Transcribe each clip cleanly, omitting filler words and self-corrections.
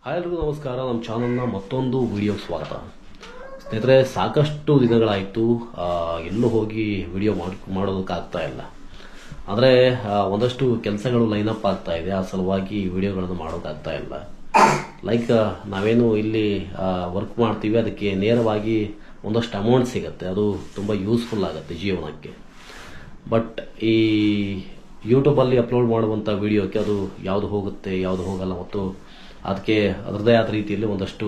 Hi ಎಲ್ರಿಗೂ ನಮಸ್ಕಾರ. ನಮ್ಮ ಚಾನಲ್ನ ಮತ್ತೊಂದು ವಿಡಿಯೋಗೆ ಸ್ವಾಗತ. ಸ್ನೇಹಿತರೆ, ಸಾಕಷ್ಟು ದಿನಗಳಾಯಿತು ಎಲ್ಲೂ ಹೋಗಿ ವಿಡಿಯೋ ಮಾಡೋದಕ್ಕಾಗ್ತಾ ಇಲ್ಲ. ಅಂದರೆ ಒಂದಷ್ಟು ಕೆಲಸಗಳು ಲೈನಪ್ ಆಗ್ತಾ ಇದೆ, ಆ ಸಲುವಾಗಿ ವಿಡಿಯೋಗಳನ್ನು ಮಾಡೋಕ್ಕಾಗ್ತಾ ಇಲ್ಲ. ಲೈಕ್ ನಾವೇನು ಇಲ್ಲಿ ವರ್ಕ್ ಮಾಡ್ತೀವಿ, ಅದಕ್ಕೆ ನೇರವಾಗಿ ಒಂದಷ್ಟು ಅಮೌಂಟ್ ಸಿಗುತ್ತೆ, ಅದು ತುಂಬ ಯೂಸ್ಫುಲ್ ಆಗುತ್ತೆ ಜೀವನಕ್ಕೆ. ಬಟ್ ಈ ಯೂಟ್ಯೂಬಲ್ಲಿ ಅಪ್ಲೋಡ್ ಮಾಡುವಂಥ ವಿಡಿಯೋಕ್ಕೆ ಅದು ಯಾವುದು ಹೋಗುತ್ತೆ ಯಾವುದು ಹೋಗಲ್ಲ, ಮತ್ತು ಅದಕ್ಕೆ ಅದರದೇ ಆದ ರೀತಿಯಲ್ಲಿ ಒಂದಷ್ಟು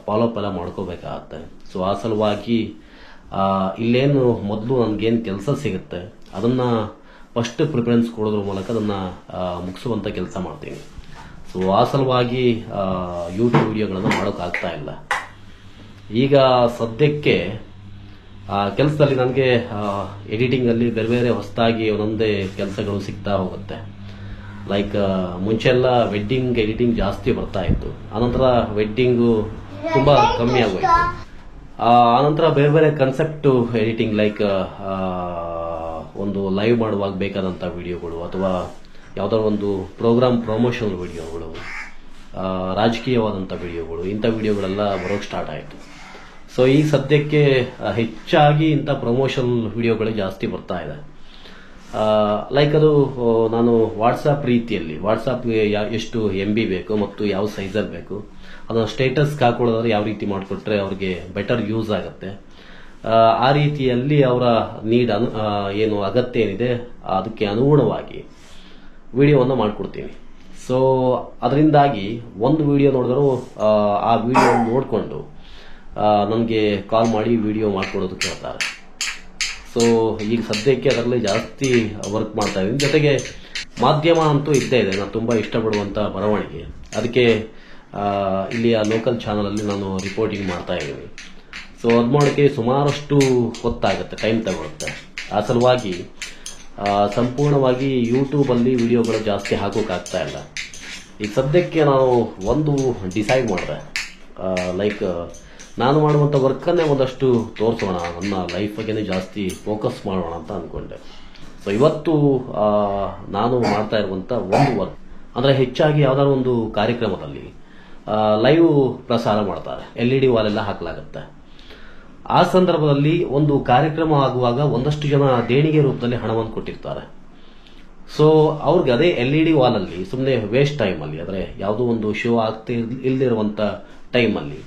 ಫಾಲೋಅಪ್ ಎಲ್ಲ ಮಾಡ್ಕೋಬೇಕಾಗತ್ತೆ. ಸೊ ಆ ಸಲುವಾಗಿ ಇಲ್ಲೇನು ಮೊದಲು ನನಗೇನು ಕೆಲಸ ಸಿಗುತ್ತೆ ಅದನ್ನು ಫಸ್ಟ್ ಪ್ರಿಫರೆನ್ಸ್ ಕೊಡೋದ್ರ ಮೂಲಕ ಅದನ್ನು ಮುಗಿಸುವಂಥ ಕೆಲಸ ಮಾಡ್ತೀನಿ. ಸೊ ಆ ಸಲುವಾಗಿ ಯೂಟ್ಯೂಬ್ ವಿಡಿಯೋಗಳನ್ನು ಮಾಡೋಕ್ಕಾಗ್ತಾ ಇಲ್ಲ. ಈಗ ಸದ್ಯಕ್ಕೆ ಕೆಲಸದಲ್ಲಿ ನನಗೆ ಎಡಿಟಿಂಗಲ್ಲಿ ಬೇರೆ ಬೇರೆ ಹೊಸದಾಗಿ ಒಂದೊಂದೇ ಕೆಲಸಗಳು ಸಿಗ್ತಾ ಹೋಗುತ್ತೆ. ಲೈಕ್ ಮುಂಚೆಲ್ಲ ವೆಡ್ಡಿಂಗ್ ಎಡಿಟಿಂಗ್ ಜಾಸ್ತಿ ಬರ್ತಾ ಇತ್ತು, ಆನಂತರ ವೆಡ್ಡಿಂಗು ತುಂಬ ಕಮ್ಮಿ ಆಗೋಯ್ತು. ಆನಂತರ ಬೇರೆ ಬೇರೆ ಕನ್ಸೆಪ್ಟ್ ಎಡಿಟಿಂಗ್, ಲೈಕ್ ಒಂದು ಲೈವ್ ಮಾಡುವಾಗ ಬೇಕಾದಂಥ ವಿಡಿಯೋಗಳು ಅಥವಾ ಯಾವುದಾದ್ರು ಒಂದು ಪ್ರೋಗ್ರಾಮ್ ಪ್ರಮೋಷನಲ್ ವಿಡಿಯೋಗಳು, ರಾಜಕೀಯವಾದಂಥ ವಿಡಿಯೋಗಳು, ಇಂಥ ವಿಡಿಯೋಗಳೆಲ್ಲ ಬರೋಕ್ಕೆ ಸ್ಟಾರ್ಟ್ ಆಯಿತು. ಸೊ ಈ ಸದ್ಯಕ್ಕೆ ಹೆಚ್ಚಾಗಿ ಇಂಥ ಪ್ರಮೋಷನಲ್ ವಿಡಿಯೋಗಳೇ ಜಾಸ್ತಿ ಬರ್ತಾ ಇದೆ. ಲೈಕ್ ಅದು ನಾನು ವಾಟ್ಸಾಪ್ ರೀತಿಯಲ್ಲಿ, ವಾಟ್ಸಾಪ್ಗೆ ಎಷ್ಟು MB ಬೇಕು ಮತ್ತು ಯಾವ ಸೈಜಲ್ಲಿ ಬೇಕು ಅದನ್ನು ಸ್ಟೇಟಸ್ಗೆ ಹಾಕೊಳ್ಳೋದಾದ್ರೆ ಯಾವ ರೀತಿ ಮಾಡಿಕೊಟ್ರೆ ಅವ್ರಿಗೆ ಬೆಟರ್ ಯೂಸ್ ಆಗುತ್ತೆ, ಆ ರೀತಿಯಲ್ಲಿ ಅವರ ನೀಡ್ ಏನು ಅಗತ್ಯ ಏನಿದೆ ಅದಕ್ಕೆ ಅನುಗುಣವಾಗಿ ವಿಡಿಯೋವನ್ನು ಮಾಡಿಕೊಡ್ತೀನಿ. ಸೊ ಅದರಿಂದಾಗಿ ಒಂದು ವಿಡಿಯೋ ನೋಡಿದ್ರು ಆ ವಿಡಿಯೋ ನೋಡಿಕೊಂಡು ನನಗೆ ಕಾಲ್ ಮಾಡಿ ವಿಡಿಯೋ ಮಾಡಿಕೊಡೋದಕ್ಕೆ ಹೇಳ್ತಾರೆ. ಸೊ ಈಗ ಸದ್ಯಕ್ಕೆ ಅದರಲ್ಲಿ ಜಾಸ್ತಿ ವರ್ಕ್ ಮಾಡ್ತಾ ಇದ್ದೀನಿ. ಜೊತೆಗೆ ಮಾಧ್ಯಮ ಅಂತೂ ಇದ್ದೇ ಇದೆ, ನಾನು ತುಂಬ ಇಷ್ಟಪಡುವಂಥ ಬರವಣಿಗೆ, ಅದಕ್ಕೆ ಇಲ್ಲಿಯ ಲೋಕಲ್ ಚಾನಲಲ್ಲಿ ನಾನು ರಿಪೋರ್ಟಿಂಗ್ ಮಾಡ್ತಾ ಇದ್ದೀನಿ. ಸೊ ಅದು ಮಾಡೋಕ್ಕೆ ಸುಮಾರಷ್ಟು ಹೊತ್ತಾಗುತ್ತೆ, ಟೈಮ್ ತಗೊಳುತ್ತೆ. ಆ ಸಲುವಾಗಿ ಸಂಪೂರ್ಣವಾಗಿ ಯೂಟ್ಯೂಬಲ್ಲಿ ವಿಡಿಯೋಗಳು ಜಾಸ್ತಿ ಹಾಕೋಕ್ಕಾಗ್ತಾ ಇಲ್ಲ. ಈಗ ಸದ್ಯಕ್ಕೆ ನಾವು ಒಂದು ಡಿಸೈಡ್ ಮಾಡಿದೆ, ಲೈಕ್ ನಾನು ಮಾಡುವಂಥ ವರ್ಕನ್ನೇ ಒಂದಷ್ಟು ತೋರಿಸೋಣ, ನನ್ನ ಲೈಫ್ ಬಗ್ಗೆನೇ ಜಾಸ್ತಿ ಫೋಕಸ್ ಮಾಡೋಣ ಅಂತ ಅಂದ್ಕೊಂಡೆ. ಸೊ ಇವತ್ತು ನಾನು ಮಾಡ್ತಾ ಇರುವಂಥ ಒಂದು ವರ್ಕ್ ಅಂದರೆ ಹೆಚ್ಚಾಗಿ ಯಾವ್ದಾದ್ರು ಒಂದು ಕಾರ್ಯಕ್ರಮದಲ್ಲಿ ಲೈವ್ ಪ್ರಸಾರ ಮಾಡ್ತಾರೆ, LED ವಾಲೆಲ್ಲ ಹಾಕಲಾಗುತ್ತೆ. ಆ ಸಂದರ್ಭದಲ್ಲಿ ಒಂದು ಕಾರ್ಯಕ್ರಮ ಆಗುವಾಗ ಒಂದಷ್ಟು ಜನ ದೇಣಿಗೆ ರೂಪದಲ್ಲಿ ಹಣವನ್ನು ಕೊಟ್ಟಿರ್ತಾರೆ. ಸೊ ಅವ್ರಿಗೆ ಅದೇ LED ವಾಲಲ್ಲಿ ಸುಮ್ಮನೆ ವೇಸ್ಟ್ ಟೈಮಲ್ಲಿ, ಅಂದರೆ ಯಾವುದೋ ಒಂದು ಶೋ ಆಗ್ತಾ ಇಲ್ಲದಿರುವಂಥ ಟೈಮಲ್ಲಿ,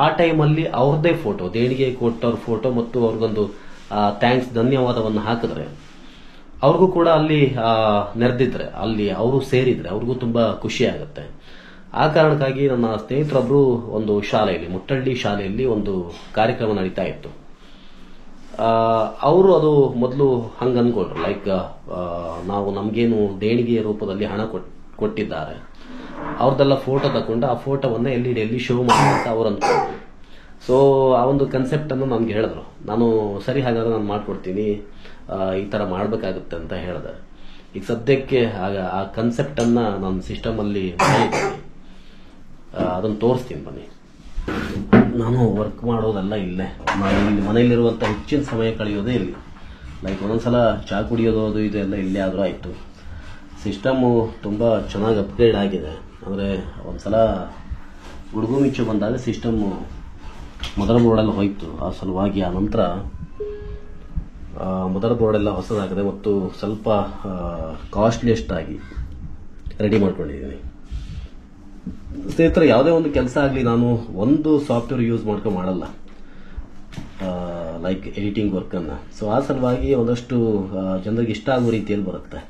ಆ ಟೈಮಲ್ಲಿ ಅವ್ರದ್ದೇ ಫೋಟೋ, ದೇಣಿಗೆ ಕೊಟ್ಟವ್ರ ಫೋಟೋ ಮತ್ತು ಅವ್ರಿಗೊಂದು ಥ್ಯಾಂಕ್ಸ್, ಧನ್ಯವಾದವನ್ನು ಹಾಕಿದ್ರೆ ಅವ್ರಿಗೂ ಕೂಡ ಅಲ್ಲಿ ನೆರೆದಿದ್ರೆ, ಅಲ್ಲಿ ಅವರು ಸೇರಿದ್ರೆ ಅವ್ರಿಗೂ ತುಂಬ ಖುಷಿ ಆಗುತ್ತೆ. ಆ ಕಾರಣಕ್ಕಾಗಿ ನನ್ನ ಸ್ನೇಹಿತರೊಬ್ಬರು ಒಂದು ಶಾಲೆಯಲ್ಲಿ, ಮುಟ್ಟಳ್ಳಿ ಶಾಲೆಯಲ್ಲಿ ಒಂದು ಕಾರ್ಯಕ್ರಮ ನಡೀತಾ ಇತ್ತು. ಅವರು ಅದು ಮೊದಲು ಹಂಗೆ ಅಂದ್ಕೊಂಡ್ರು, ಲೈಕ್ ನಾವು ನಮಗೇನು ದೇಣಿಗೆ ರೂಪದಲ್ಲಿ ಹಣ ಕೊಟ್ಟಿದ್ದಾರೆ, ಅವ್ರದ್ದೆಲ್ಲ ಫೋಟೋ ತಗೊಂಡು ಆ ಫೋಟೋವನ್ನು LED ಶೋ ಮಾಡಿ ಅಂತ ಅವ್ರು ಅಂದ್ಕೊಂಡ್ರು. ಸೊ ಆ ಒಂದು ಕನ್ಸೆಪ್ಟನ್ನು ನನಗೆ ಹೇಳಿದ್ರು. ನಾನು ಸರಿ, ಹಾಗಾದ್ರೆ ನಾನು ಮಾಡಿಕೊಡ್ತೀನಿ, ಈ ಥರ ಮಾಡಬೇಕಾಗುತ್ತೆ ಅಂತ ಹೇಳಿದೆ. ಈಗ ಸದ್ಯಕ್ಕೆ ಆ ಕನ್ಸೆಪ್ಟನ್ನು ನನ್ನ ಸಿಸ್ಟಮಲ್ಲಿ ಮಾಡಿದ್ದೀನಿ, ಅದನ್ನು ತೋರಿಸ್ತೀನಿ ಬನ್ನಿ. ನಾನು ವರ್ಕ್ ಮಾಡೋದೆಲ್ಲ ಇಲ್ಲೇ, ಇಲ್ಲಿ ಮನೆಯಲ್ಲಿರುವಂಥ ಹೆಚ್ಚಿನ ಸಮಯ ಕಳೆಯೋದೇ ಇಲ್ಲಿ. ಲೈಕ್ ಒಂದೊಂದ್ಸಲ ಚಹಾ ಕುಡಿಯೋದು ಅದು ಇದು ಎಲ್ಲ ಇಲ್ಲೇ ಆದರೂ ಆಯಿತು. ಸಿಸ್ಟಮು ತುಂಬ ಚೆನ್ನಾಗಿ ಅಪ್ಗ್ರೇಡ್ ಆಗಿದೆ. ಅಂದರೆ ಒಂದ್ಸಲ ಗುಡುಗು ಮಿಂಚು ಬಂದಾಗ ಸಿಸ್ಟಮ್ಮು ಮದರ್ ಬೋರ್ಡೆಲ್ಲ ಹೋಯ್ತು. ಆ ಸಲುವಾಗಿ ಆ ನಂತರ ಮದರ್ ಬೋರ್ಡೆಲ್ಲ ಹೊಸದಾಗಿದೆ ಮತ್ತು ಸ್ವಲ್ಪ ಕಾಸ್ಟ್ಲಿಯೆಸ್ಟ್ ಆಗಿ ರೆಡಿ ಮಾಡ್ಕೊಂಡಿದ್ದೀನಿ. ಸ್ನೇಹಿತರೆ, ಯಾವುದೇ ಒಂದು ಕೆಲಸ ಆಗಲಿ ನಾನು ಒಂದು ಸಾಫ್ಟ್ವೇರ್ ಯೂಸ್ ಮಾಡ್ಕೊಂಡು ಮಾಡಲ್ಲ, ಲೈಕ್ ಎಡಿಟಿಂಗ್ ವರ್ಕನ್ನು. ಸೊ ಆ ಸಲುವಾಗಿ ಒಂದಷ್ಟು ಜನರಿಗೆ ಇಷ್ಟ ಆಗೋ ರೀತಿಯಲ್ಲಿ ಬರುತ್ತೆ.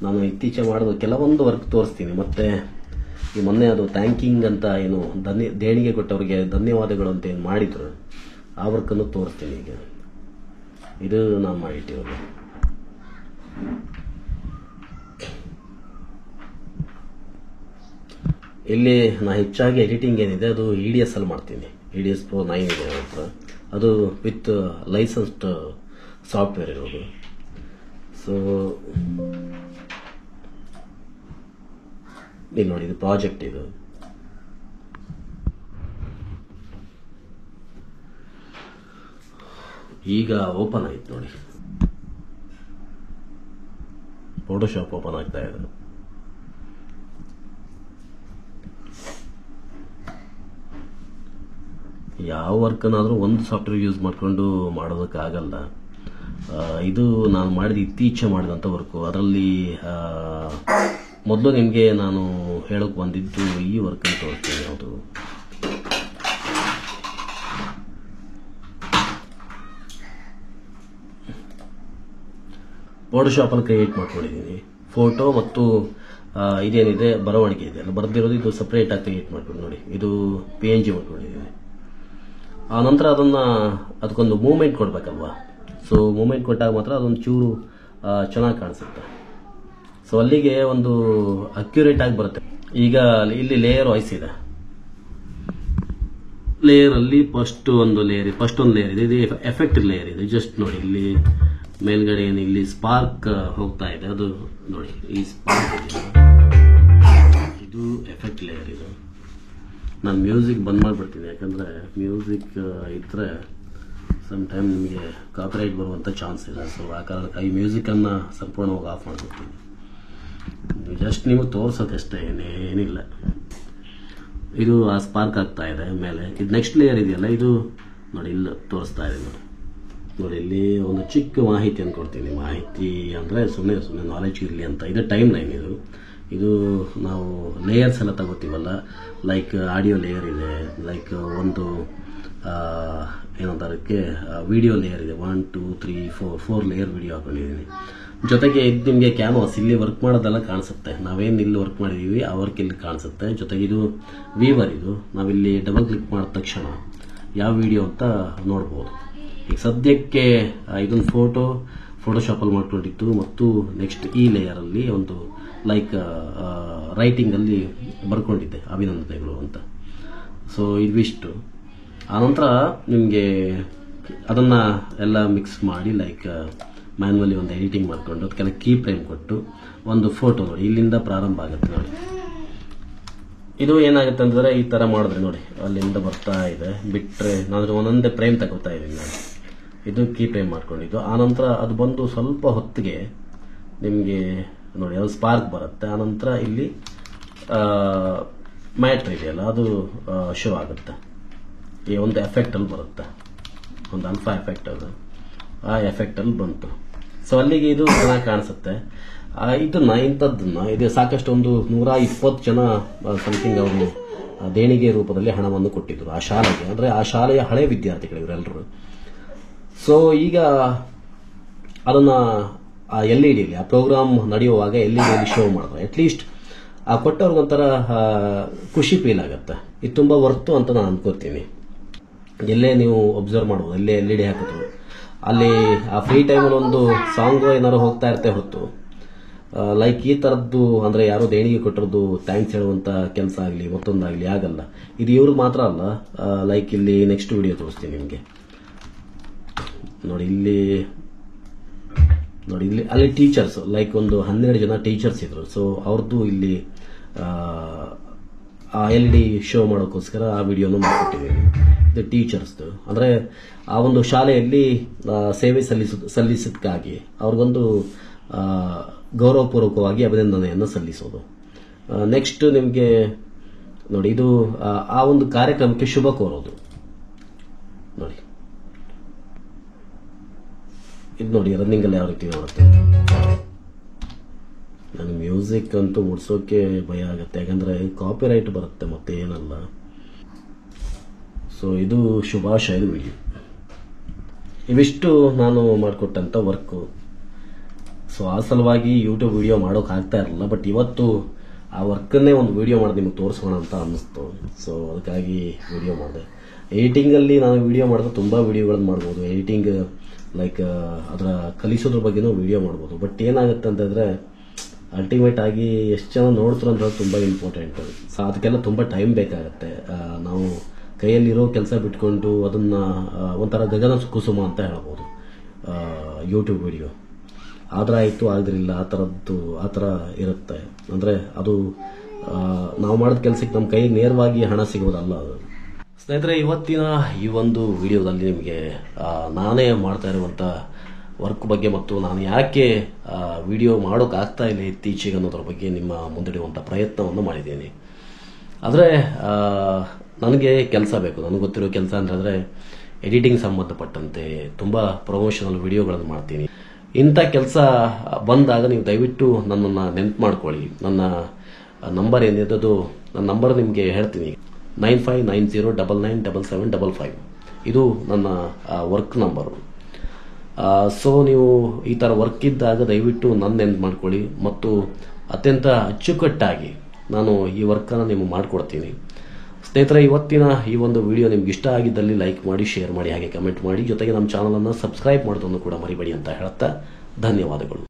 ನಾನು ಇತ್ತೀಚೆಗೆ ಮಾಡೋದು ಕೆಲವೊಂದು ವರ್ಕ್ ತೋರಿಸ್ತೀನಿ, ಮತ್ತು ಈ ಮೊನ್ನೆ ಅದು ಥ್ಯಾಂಕಿಂಗ್ ಅಂತ ಏನು ದೇಣಿಗೆ ಕೊಟ್ಟವರಿಗೆ ಧನ್ಯವಾದಗಳು ಅಂತ ಏನು ಮಾಡಿದ್ರು ಆ ವರ್ಕನ್ನು ತೋರಿಸ್ತೀನಿ. ಈಗ ಇದು ನಾನು ಮಾಡಿಟ್ಟಿರೋದು. ಇಲ್ಲಿ ನಾನು ಹೆಚ್ಚಾಗಿ ಎಡಿಟಿಂಗ್ ಏನಿದೆ ಅದು EDS ಅಲ್ಲಿ ಮಾಡ್ತೀನಿ. EDS Pro 9 ಇದೆ ಹತ್ರ, ಅದು ವಿತ್ ಲೈಸೆನ್ಸ್ಡ್ ಸಾಫ್ಟ್ವೇರ್ ಇರೋದು. ಸೊ ಇಲ್ಲಿ ನೋಡಿ, ಇದು ಪ್ರಾಜೆಕ್ಟ್, ಇದು ಈಗ ಓಪನ್ ಆಯ್ತು ನೋಡಿ, ಫೋಟೋಶಾಪ್ ಓಪನ್ ಆಗ್ತಾ ಇದೆ. ಯಾವ ವರ್ಕನ್ನಾದರೂ ಒಂದು ಸಾಫ್ಟ್ವೇರ್ ಯೂಸ್ ಮಾಡಿಕೊಂಡು ಮಾಡೋದಕ್ಕಾಗಲ್ಲ. ಇದು ನಾನು ಮಾಡಿದ ಇತ್ತೀಚೆ ಮಾಡಿದಂಥ ವರ್ಕು. ಅದರಲ್ಲಿ ಮೊದಲು ನಿಮಗೆ ನಾನು ಹೇಳೋಕೆ ಬಂದಿದ್ದು ಈ ವರ್ಕನ್ನು ತೋರಿಸ್ತೀನಿ. ಯಾವುದು ಫೋಟೋಶಾಪಲ್ಲಿ ಕ್ರಿಯೇಟ್ ಮಾಡ್ಕೊಂಡಿದ್ದೀನಿ. ಫೋಟೋ ಮತ್ತು ಇದೇನಿದೆ ಬರವಣಿಗೆ ಇದೆ ಅಲ್ಲ, ಬರೆದಿರೋದು ಇದು ಸಪ್ರೇಟ್ ಆಗಿ ಕ್ರಿಯೇಟ್ ಮಾಡ್ಕೊಂಡು ನೋಡಿ. ಇದು PNG ಮಾಡ್ಕೊಂಡಿದ್ದೀನಿ. ಆ ನಂತರ ಅದಕ್ಕೊಂದು ಮೂವ್ಮೆಂಟ್ ಕೊಡಬೇಕಲ್ವಾ. ಸೊ ಮೂವ್ಮೆಂಟ್ ಕೊಟ್ಟಾಗ ಮಾತ್ರ ಅದೊಂದು ಚೂರು ಚೆನ್ನಾಗಿ ಕಾಣಿಸುತ್ತೆ. ಸೊ ಅಲ್ಲಿಗೆ ಒಂದು ಅಕ್ಯುರೇಟ್ ಆಗಿ ಬರುತ್ತೆ. ಈಗ ಇಲ್ಲಿ ಲೇಯರ್ ವಾಯ್ಸ್ ಇದೆ. ಲೇಯರಲ್ಲಿ ಫಸ್ಟ್ ಒಂದು ಲೇಯರ್ ಇದೆ. ಇದು ಎಫೆಕ್ಟ್ ಲೇಯರ್ ಇದೆ. ಜಸ್ಟ್ ನೋಡಿ, ಇಲ್ಲಿ ಮೇಲ್ಗಡೆ ಏನು ಇಲ್ಲಿ ಸ್ಪಾರ್ಕ್ ಹೋಗ್ತಾ ಇದೆ, ಅದು ನೋಡಿ. ಈ ಸ್ಪಾರ್ಕ್ ಇದು ಎಫೆಕ್ಟ್ ಲೇಯರ್. ಇದು ನಾನು ಮ್ಯೂಸಿಕ್ ಬಂದ್ ಮಾಡಿಬಿಡ್ತೀನಿ, ಯಾಕಂದ್ರೆ ಮ್ಯೂಸಿಕ್ ಇದ್ರೆ ಸಮ್ ಟೈಮ್ ನಿಮಗೆ ಕಾಪಿರೈಟ್ ಬರುವಂಥ ಚಾನ್ಸ್ ಇದೆ. ಸೊ ಆ ಕಾರಣಕ್ಕೆ ಈ ಮ್ಯೂಸಿಕನ್ನು ಸಂಪೂರ್ಣವಾಗಿ ಆಫ್ ಮಾಡಿಬಿಡ್ತೀನಿ. ಜಸ್ಟ್ ನಿಮಗೆ ತೋರ್ಸೋದಷ್ಟೇ, ಏನಿಲ್ಲ. ಇದು ಆ ಸ್ಪಾರ್ಕ್ ಆಗ್ತಾ ಇದೆ ಮೇಲೆ. ಇದು ನೆಕ್ಸ್ಟ್ ಲೇಯರ್ ಇದೆಯಲ್ಲ, ಇದು ನೋಡಿ ಇಲ್ಲಿ ತೋರಿಸ್ತಾ ಇದೆ ನೋಡಿ. ಇಲ್ಲಿ ಒಂದು ಚಿಕ್ಕ ಮಾಹಿತಿಯನ್ನು ಕೊಡ್ತೀನಿ. ಮಾಹಿತಿ ಅಂದರೆ ಸುಮ್ಮನೆ ನಾಲೆಜ್ ಇರಲಿ ಅಂತ. ಇದು ಟೈಮ್ ಲೈನ್. ಇದು ನಾವು ಲೇಯರ್ಸ್ ಎಲ್ಲ ತಗೋತೀವಲ್ಲ, ಲೈಕ್ ಆಡಿಯೋ ಲೇಯರ್ ಇದೆ, ಲೈಕ್ ಒಂದು ಏನಂತಾರಕ್ಕೆ ವಿಡಿಯೋ ಲೇಯರ್ ಇದೆ. 1 2 3 4 ಲೇಯರ್ ವಿಡಿಯೋ ಹಾಕೊಂಡಿದ್ದೀನಿ. ಜೊತೆಗೆ ಇದು ನಿಮಗೆ ಕ್ಯಾನ್ವಾಸ್, ಇಲ್ಲಿ ವರ್ಕ್ ಮಾಡೋದೆಲ್ಲ ಕಾಣಿಸುತ್ತೆ. ನಾವೇನು ಇಲ್ಲಿ ವರ್ಕ್ ಮಾಡಿದೀವಿ ಆ ವರ್ಕ್ ಇಲ್ಲಿ ಕಾಣಿಸುತ್ತೆ. ಜೊತೆಗೆ ಇದು ವೀವರ್. ಇದು ನಾವಿಲ್ಲಿ ಡಬಲ್ ಕ್ಲಿಕ್ ಮಾಡಿದ ತಕ್ಷಣ ಯಾವ ವಿಡಿಯೋ ಅಂತ ನೋಡ್ಬೋದು. ಈಗ ಸದ್ಯಕ್ಕೆ ಇದೊಂದು ಫೋಟೋಶಾಪಲ್ಲಿ ಮಾಡ್ಕೊಂಡಿತ್ತು. ಮತ್ತು ನೆಕ್ಸ್ಟ್ ಈ ಲೇಯರಲ್ಲಿ ಒಂದು ಲೈಕ್ ರೈಟಿಂಗಲ್ಲಿ ಬರ್ಕೊಂಡಿದ್ದೆ ಅಭಿನಂದನೆಗಳು ಅಂತ. ಸೊ ಇದಿಷ್ಟು. ಆನಂತರ ನಿಮಗೆ ಅದನ್ನು ಎಲ್ಲ ಮಿಕ್ಸ್ ಮಾಡಿ ಲೈಕ್ ಮ್ಯಾನ್ಯುವಲಿ ಒಂದು ಎಡಿಟಿಂಗ್ ಮಾಡಿಕೊಂಡು ಅದಕ್ಕೆಲ್ಲ ಕೀ ಫ್ರೇಮ್ ಕೊಟ್ಟು ಒಂದು ಫೋಟೋ ನೋಡಿ ಇಲ್ಲಿಂದ ಪ್ರಾರಂಭ ಆಗುತ್ತೆ ನೋಡಿ. ಇದು ಏನಾಗುತ್ತೆ ಅಂದರೆ ಈ ಥರ ಮಾಡಿದ್ರೆ ನೋಡಿ ಅಲ್ಲಿಂದ ಬರ್ತಾ ಇದೆ. ಬಿಟ್ಟರೆ ನಾನು ಒಂದೊಂದೇ ಫ್ರೇಮ್ ತಗೋತಾ ಇದ್ದೀನಿ ನಾನು. ಇದು ಕೀ ಫ್ರೇಮ್ ಮಾಡ್ಕೊಂಡಿದ್ದು. ಆನಂತರ ಅದು ಬಂದು ಸ್ವಲ್ಪ ಹೊತ್ತಿಗೆ ನಿಮಗೆ ನೋಡಿ ಅದು ಸ್ಪಾರ್ಕ್ ಬರುತ್ತೆ. ಆನಂತರ ಇಲ್ಲಿ ಮ್ಯಾಟ್ರ್ ಇದೆಯಲ್ಲ ಅದು ಶೋ ಆಗುತ್ತೆ. ಈ ಒಂದು ಎಫೆಕ್ಟಲ್ಲಿ ಬರುತ್ತೆ, ಒಂದು ಅಲ್ಫಾ ಎಫೆಕ್ಟ್. ಅದು ಆ ಎಫೆಕ್ಟಲ್ಲಿ ಬಂತು. ಸೊ ಅಲ್ಲಿಗೆ ಇದು ಚೆನ್ನಾಗಿ ಕಾಣಿಸುತ್ತೆ. ಇಂಥದ್ದನ್ನ ಇದು ಸಾಕಷ್ಟು ಒಂದು 120 ಜನ ಸಮಥಿಂಗ್ ಅವರು ದೇಣಿಗೆ ರೂಪದಲ್ಲಿ ಹಣವನ್ನು ಕೊಟ್ಟಿದ್ರು ಆ ಶಾಲೆಗೆ. ಅಂದರೆ ಆ ಶಾಲೆಯ ಹಳೆ ವಿದ್ಯಾರ್ಥಿಗಳು ಇವರೆಲ್ಲರೂ. ಸೊ ಈಗ ಅದನ್ನ ಆ LED ಆ ಪ್ರೋಗ್ರಾಮ್ ನಡೆಯುವಾಗ LED ಶೋ ಮಾಡಿದ್ರೆ ಅಟ್ಲೀಸ್ಟ್ ಆ ಕೊಟ್ಟವ್ರಿಗೊಂಥರ ಖುಷಿ ಫೀಲ್ ಆಗುತ್ತೆ. ಇದು ತುಂಬಾ ವರ್ತು ಅಂತ ನಾನು ಅನ್ಕೋತೀನಿ. ಎಲ್ಲೇ ನೀವು ಒಬ್ಸರ್ವ್ ಮಾಡ್ಬೋದು, ಎಲ್ಲೇ LED ಹಾಕಿದ್ರು ಅಲ್ಲಿ ಆ ಫ್ರೀ ಟೈಮಲ್ಲಿ ಒಂದು ಸಾಂಗ್ ಏನಾದ್ರು ಹೋಗ್ತಾ ಇರುತ್ತೆ ಹೊರತು ಲೈಕ್ ಈ ಥರದ್ದು ಅಂದರೆ ಯಾರೋ ದೇಣಿಗೆ ಕೊಟ್ಟಿರೋದು ಥ್ಯಾಂಕ್ಸ್ ಹೇಳುವಂಥ ಕೆಲಸ ಆಗಲಿ ಮತ್ತೊಂದಾಗಲಿ ಆಗಲ್ಲ. ಇದು ಇವ್ರಿಗೆ ಮಾತ್ರ ಅಲ್ಲ. ಲೈಕ್ ಇಲ್ಲಿ ನೆಕ್ಸ್ಟ್ ವಿಡಿಯೋ ತೋರಿಸ್ತೀನಿ ನಿಮಗೆ. ನೋಡಿ ಇಲ್ಲಿ ಅಲ್ಲಿ ಟೀಚರ್ಸ್ ಲೈಕ್ ಒಂದು 12 ಜನ ಟೀಚರ್ಸ್ ಇದ್ರು. ಸೊ ಅವ್ರದ್ದು ಇಲ್ಲಿ ಆ LED ಶೋ ಮಾಡೋಕ್ಕೋಸ್ಕರ ಆ ವಿಡಿಯೋನು ಮಾಡಿಕೊಟ್ಟಿದ್ದೀನಿ. ಇದು ಟೀಚರ್ಸ್ದು ಅಂದರೆ ಆ ಒಂದು ಶಾಲೆಯಲ್ಲಿ ಸೇವೆ ಸಲ್ಲಿಸೋದಕ್ಕಾಗಿ ಅವ್ರಿಗೊಂದು ಗೌರವಪೂರ್ವಕವಾಗಿ ಅಭಿನಂದನೆಯನ್ನು ಸಲ್ಲಿಸೋದು. ನೆಕ್ಸ್ಟ್ ನಿಮಗೆ ನೋಡಿ ಇದು ಆ ಒಂದು ಕಾರ್ಯಕ್ರಮಕ್ಕೆ ಶುಭ ಕೋರೋದು. ನೋಡಿ ಇದು ನೋಡಿ ರನ್ನಿಂಗ್ ಅಲ್ಲಿ ಯಾವ ರೀತಿ ಮಾಡುತ್ತೆ. ನನಗೆ ಮ್ಯೂಸಿಕ್ ಅಂತೂ ಮುಡ್ಸೋಕೆ ಭಯ ಆಗುತ್ತೆ, ಯಾಕಂದ್ರೆ ಕಾಪಿರೈಟ್ ಬರುತ್ತೆ ಮತ್ತೆ ಏನಲ್ಲ. ಸೊ ಇದು ಶುಭಾಶಯದ ವಿಡಿಯೋ. ಇವಿಷ್ಟು ನಾನು ಮಾಡಿಕೊಟ್ಟಂತ ವರ್ಕು. ಸೊ ಆ ಸಲುವಾಗಿ ಯೂಟ್ಯೂಬ್ ವಿಡಿಯೋ ಮಾಡೋಕೆ ಆಗ್ತಾ ಇರಲಿಲ್ಲ. ಬಟ್ ಇವತ್ತು ಆ ವರ್ಕನ್ನೇ ಒಂದು ವಿಡಿಯೋ ಮಾಡಿ ನಿಮಗೆ ತೋರಿಸೋಣ ಅಂತ ಅನ್ನಿಸ್ತು. ಸೊ ಅದಕ್ಕಾಗಿ ವಿಡಿಯೋ ಮಾಡಿದೆ. ಎಡಿಟಿಂಗಲ್ಲಿ ನಾನು ವಿಡಿಯೋ ಮಾಡಿದ್ರೆ ತುಂಬ ವಿಡಿಯೋಗಳನ್ನು ಮಾಡ್ಬೋದು. ಎಡಿಟಿಂಗ್ ಲೈಕ್ ಅದರ ಕಲಿಸೋದ್ರ ಬಗ್ಗೆನೂ ವಿಡಿಯೋ ಮಾಡ್ಬೋದು. ಬಟ್ ಏನಾಗುತ್ತೆ ಅಂತಂದರೆ ಅಲ್ಟಿಮೇಟ್ ಆಗಿ ಎಷ್ಟು ಜನ ನೋಡ್ತಾರೆ ಅಂತ ತುಂಬ ಇಂಪಾರ್ಟೆಂಟ್. ಸೊ ಅದಕ್ಕೆಲ್ಲ ತುಂಬ ಟೈಮ್ ಬೇಕಾಗತ್ತೆ. ನಾವು ಕೈಯಲ್ಲಿರೋ ಕೆಲಸ ಬಿಟ್ಕೊಂಡು ಅದನ್ನು ಒಂಥರ ಗಗನ ಕುಸುಮ ಅಂತ ಹೇಳ್ಬೋದು ಯೂಟ್ಯೂಬ್ ವಿಡಿಯೋ. ಆದ್ರೆ ಆಯಿತು ಆಗದಿರಲಿಲ್ಲ ಆ ಥರ ಇರುತ್ತೆ. ಅಂದರೆ ಅದು ನಾವು ಮಾಡಿದ ಕೆಲಸಕ್ಕೆ ನಮ್ಮ ಕೈಗೆ ನೇರವಾಗಿ ಹಣ ಸಿಗೋದಲ್ಲ ಅದು. ಸ್ನೇಹಿತರೆ, ಇವತ್ತಿನ ಈ ಒಂದು ವಿಡಿಯೋದಲ್ಲಿ ನಿಮಗೆ ನಾನೇ ಮಾಡ್ತಾ ಇರುವಂಥ ವರ್ಕ್ ಬಗ್ಗೆ ಮತ್ತು ನಾನು ಯಾಕೆ ವಿಡಿಯೋ ಮಾಡೋಕ್ಕಾಗ್ತಾ ಇಲ್ಲ ಇತ್ತೀಚೆಗೆ ಅನ್ನೋದ್ರ ಬಗ್ಗೆ ನಿಮ್ಮ ಮುಂದಿಡುವಂಥ ಪ್ರಯತ್ನವನ್ನು ಮಾಡಿದ್ದೀನಿ. ಆದರೆ ನನಗೆ ಕೆಲಸ ಬೇಕು. ನನಗೆ ಗೊತ್ತಿರೋ ಕೆಲಸ ಅಂತಂದರೆ ಎಡಿಟಿಂಗ್ ಸಂಬಂಧಪಟ್ಟಂತೆ ತುಂಬ ಪ್ರಮೋಷನಲ್ ವಿಡಿಯೋಗಳನ್ನು ಮಾಡ್ತೀನಿ. ಇಂಥ ಕೆಲಸ ಬಂದಾಗ ನೀವು ದಯವಿಟ್ಟು ನನ್ನನ್ನು ನೆನಪು ಮಾಡ್ಕೊಳ್ಳಿ. ನನ್ನ ನಂಬರ್ ಏನಿರೋದು, ನನ್ನ ನಂಬರ್ ನಿಮಗೆ ಹೇಳ್ತೀನಿ, 9590997755. ಇದು ನನ್ನ ವರ್ಕ್ ನಂಬರು. ಸೊ ನೀವು ಈ ಥರ ವರ್ಕ್ ಇದ್ದಾಗ ದಯವಿಟ್ಟು ನನ್ನ ನೆನಪು ಮಾಡ್ಕೊಳ್ಳಿ ಮತ್ತು ಅತ್ಯಂತ ಅಚ್ಚುಕಟ್ಟಾಗಿ ನಾನು ಈ ವರ್ಕನ್ನು ನಿಮಗೆ ಮಾಡಿಕೊಡ್ತೀನಿ. ಸ್ನೇಹಿತರೆ, ಇವತ್ತಿನ ಈ ಒಂದು ವಿಡಿಯೋ ನಿಮ್ಗೆ ಇಷ್ಟ ಆಗಿದ್ದಲ್ಲಿ ಲೈಕ್ ಮಾಡಿ, ಶೇರ್ ಮಾಡಿ, ಹಾಗೆ ಕಮೆಂಟ್ ಮಾಡಿ, ಜೊತೆಗೆ ನಮ್ಮ ಚಾನಲನ್ನು ಸಬ್ಸ್ಕ್ರೈಬ್ ಮಾಡೋದನ್ನು ಕೂಡ ಮರಿಬೇಡಿ ಅಂತ ಹೇಳ್ತಾ ಧನ್ಯವಾದಗಳು.